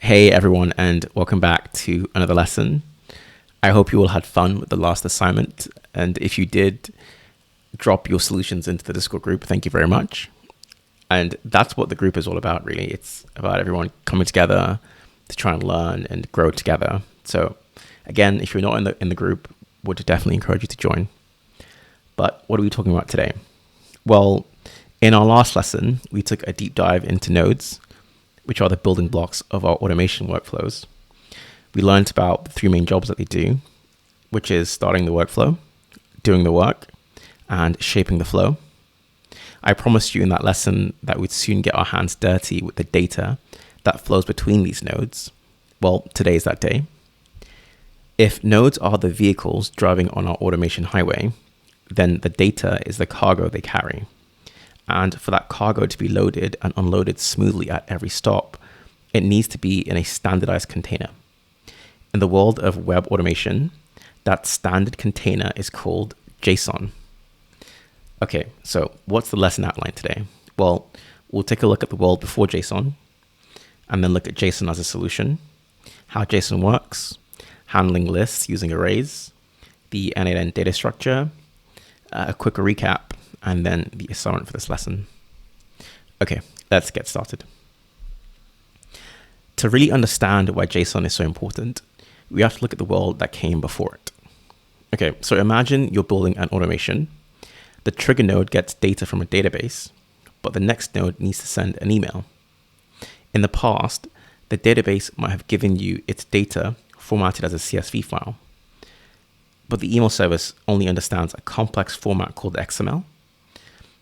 Hey everyone, and welcome back to another lesson. I hope you all had fun with the last assignment, and if you did, drop your solutions into the Discord group. Thank you very much. And that's what the group is all about, really. It's about everyone coming together to try and learn and grow together. So again, if you're not in the group, would definitely encourage you to join. But what are we talking about today? Well, in our last lesson, we took a deep dive into nodes, which are the building blocks of our automation workflows. We learned about the three main jobs that they do, which is starting the workflow, doing the work, and shaping the flow. I promised you in that lesson that we'd soon get our hands dirty with the data that flows between these nodes. Well, today is that day. If nodes are the vehicles driving on our automation highway, then the data is the cargo they carry. And for that cargo to be loaded and unloaded smoothly at every stop, it needs to be in a standardized container. In the world of web automation, that standard container is called JSON. Okay, so what's the lesson outline today? Well, we'll take a look at the world before JSON, and then look at JSON as a solution, how JSON works, handling lists using arrays, the n8n data structure, a quick recap, and then the assignment for this lesson. Okay, let's get started. To really understand why JSON is so important, we have to look at the world that came before it. Okay, so imagine you're building an automation. The trigger node gets data from a database, but the next node needs to send an email. In the past, the database might have given you its data formatted as a CSV file, but the email service only understands a complex format called XML.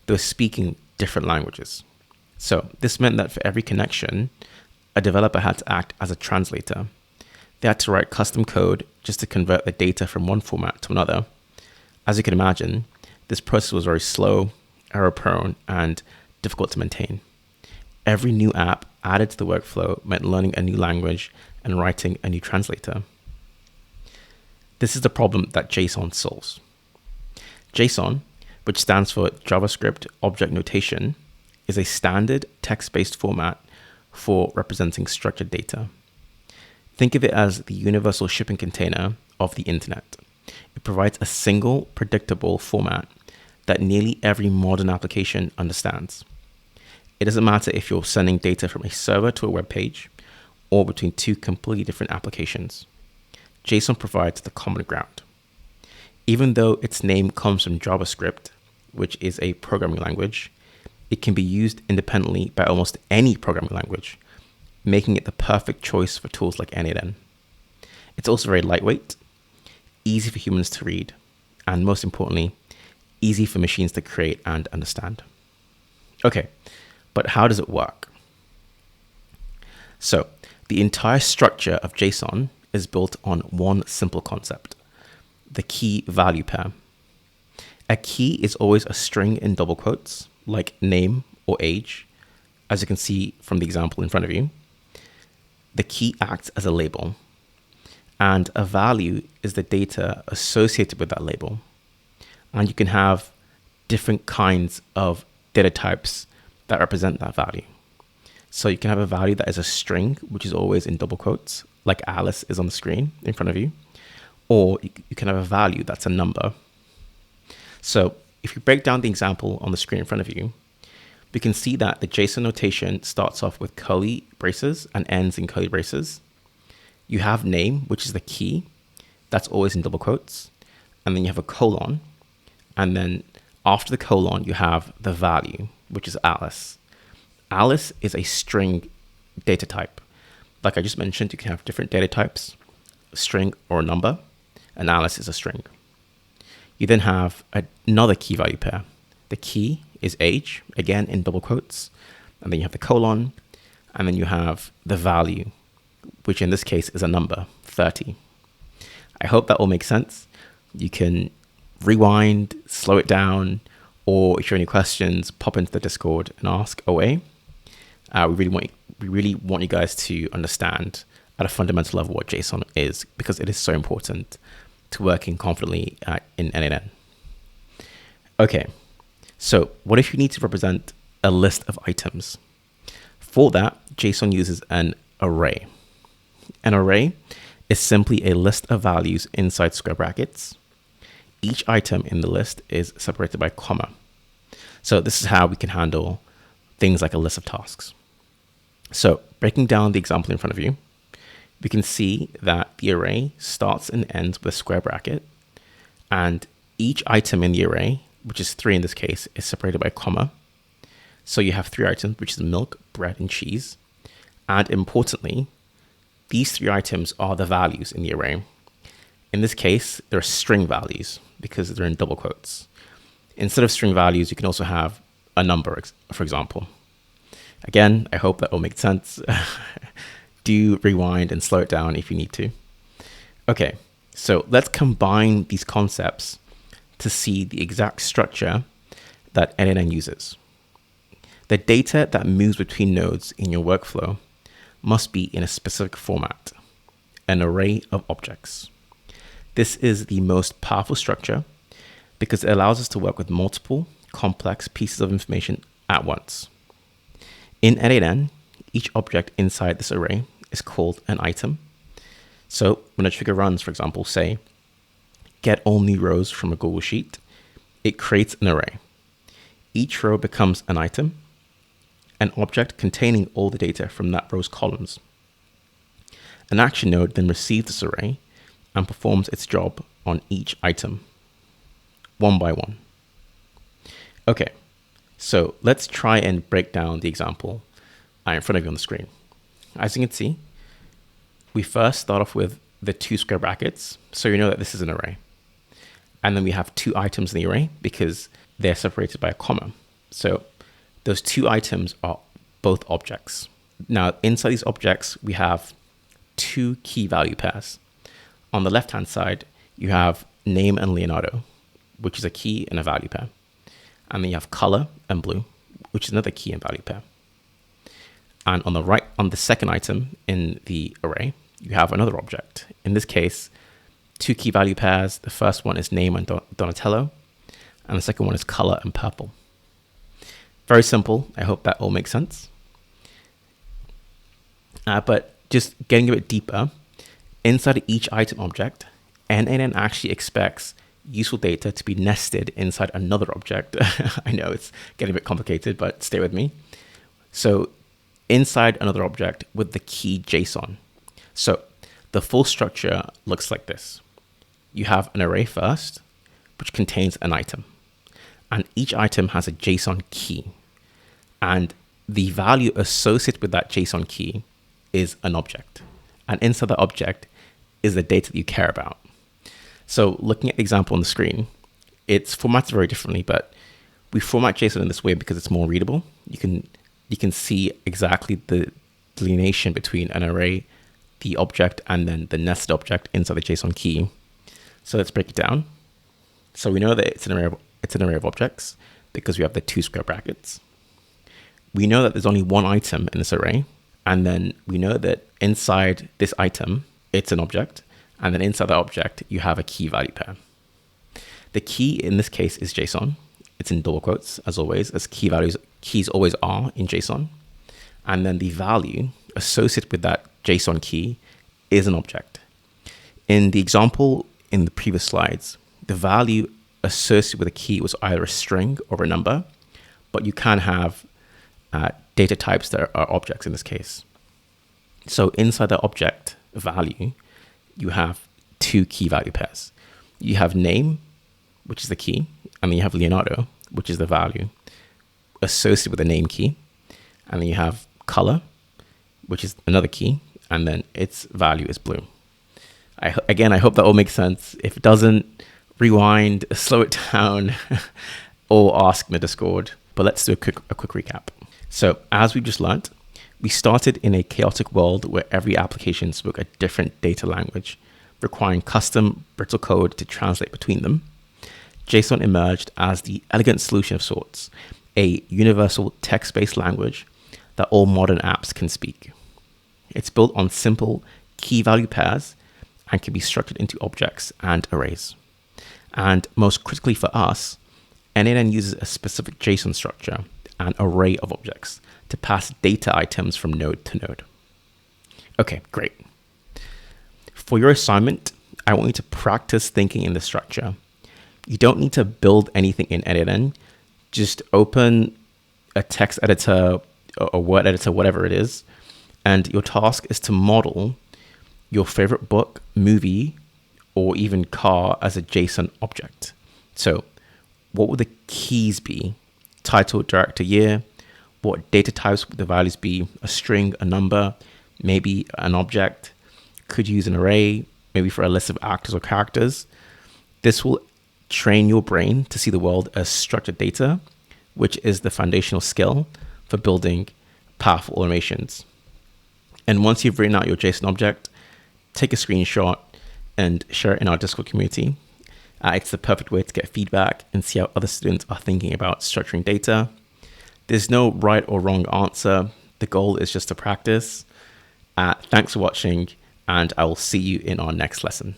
They were speaking different languages. So this meant that for every connection, a developer had to act as a translator. They had to write custom code just to convert the data from one format to another. As you can imagine, this process was very slow, error-prone, and difficult to maintain. Every new app added to the workflow meant learning a new language and writing a new translator. This is the problem that JSON solves. JSON, which stands for JavaScript Object Notation, is a standard text-based format for representing structured data. Think of it as the universal shipping container of the internet. It provides a single, predictable format that nearly every modern application understands. It doesn't matter if you're sending data from a server to a web page or between two completely different applications. JSON provides the common ground. Even though its name comes from JavaScript, which is a programming language, it can be used independently by almost any programming language, making it the perfect choice for tools like n8n. It's also very lightweight, easy for humans to read, and most importantly, easy for machines to create and understand. Okay, but how does it work? So, the entire structure of JSON is built on one simple concept, the key value pair. A key is always a string in double quotes, like name or age, as you can see from the example in front of you. The key acts as a label, and a value is the data associated with that label. And you can have different kinds of data types that represent that value. So you can have a value that is a string, which is always in double quotes, like Alice is on the screen in front of you, or you can have a value that's a number. So if you break down the example on the screen in front of you, we can see that the JSON notation starts off with curly braces and ends in curly braces. You have name, which is the key. That's always in double quotes. And then you have a colon. And then after the colon, you have the value, which is Alice. Alice is a string data type. Like I just mentioned, you can have different data types, a string or a number, and Alice is a string. You then have another key value pair. The key is age, again in double quotes, and then you have the colon, and then you have the value, which in this case is a number, 30. I hope that all makes sense. You can rewind, slow it down, or if you have any questions, pop into the Discord and ask away. We really want you guys to understand at a fundamental level what JSON is, because it is so important to working confidently in n8n. Okay, so what if you need to represent a list of items? For that, JSON uses an array. An array is simply a list of values inside square brackets. Each item in the list is separated by a comma. So this is how we can handle things like a list of tasks. So breaking down the example in front of you, we can see that the array starts and ends with a square bracket, and each item in the array, which is 3 in this case, is separated by a comma. So you have 3 items, which is milk, bread, and cheese. And importantly, these 3 items are the values in the array. In this case, they're string values because they're in double quotes. Instead of string values, you can also have a number, for example. Again, I hope that all makes sense. Do rewind and slow it down if you need to. Okay, so let's combine these concepts to see the exact structure that n8n uses. The data that moves between nodes in your workflow must be in a specific format, an array of objects. This is the most powerful structure because it allows us to work with multiple complex pieces of information at once. In n8n, each object inside this array is called an item. So when a trigger runs, for example, say, get all new rows from a Google Sheet, it creates an array. Each row becomes an item, an object containing all the data from that row's columns. An action node then receives this array and performs its job on each item, one by one. Okay, so let's try and break down the example in front of you on the screen. As you can see, we first start off with the 2 square brackets, so you know that this is an array. And then we have 2 items in the array because they're separated by a comma. So those 2 items are both objects. Now, inside these objects, we have 2 key value pairs. On the left-hand side, you have name and Leonardo, which is a key and a value pair. And then you have color and blue, which is another key and value pair. And on the right, on the second item in the array, you have another object. In this case, 2 key value pairs. The first one is name and Donatello, and the second one is color and purple. Very simple. I hope that all makes sense. But just getting a bit deeper, inside each item object, n8n actually expects useful data to be nested inside another object. I know it's getting a bit complicated, but stay with me. So inside another object with the key JSON. So the full structure looks like this. You have an array first, which contains an item. And each item has a JSON key. And the value associated with that JSON key is an object. And inside that object is the data that you care about. So looking at the example on the screen, it's formatted very differently, but we format JSON in this way because it's more readable. You can see exactly the delineation between an array, the object, and then the nested object inside the JSON key. So let's break it down. So we know that it's an array of objects because we have the 2 square brackets. We know that there's only one item in this array. And then we know that inside this item, it's an object. And then inside that object, you have a key value pair. The key in this case is JSON. It's in double quotes, as always, as keys always are in JSON. And then the value associated with that JSON key is an object. In the example in the previous slides, the value associated with a key was either a string or a number, but you can have data types that are objects in this case. So inside the object value, you have 2 key value pairs. You have name, which is the key, and then you have Leonardo, which is the value associated with the name key. And then you have color, which is another key, and then its value is blue. Again, I hope that all makes sense. If it doesn't, rewind, slow it down, or ask me in Discord. But let's do a quick recap. So as we just learned, we started in a chaotic world where every application spoke a different data language, requiring custom brittle code to translate between them. JSON emerged as the elegant solution of sorts, a universal text-based language that all modern apps can speak. It's built on simple key value pairs and can be structured into objects and arrays. And most critically for us, n8n uses a specific JSON structure, an array of objects, to pass data items from node to node. Okay, great. For your assignment, I want you to practice thinking in the structure. You don't need to build anything in n8n. Just open a text editor or word editor, whatever it is, and your task is to model your favorite book, movie, or even car as a JSON object. So what would the keys be? Title, director, year. What data types would the values be? A string, a number, maybe an object. Could use an array, maybe for a list of actors or characters. This will train your brain to see the world as structured data, which is the foundational skill for building powerful automations. And once you've written out your JSON object, take a screenshot and share it in our Discord community. It's the perfect way to get feedback and see how other students are thinking about structuring data. There's no right or wrong answer. The goal is just to practice. Thanks for watching, and I will see you in our next lesson.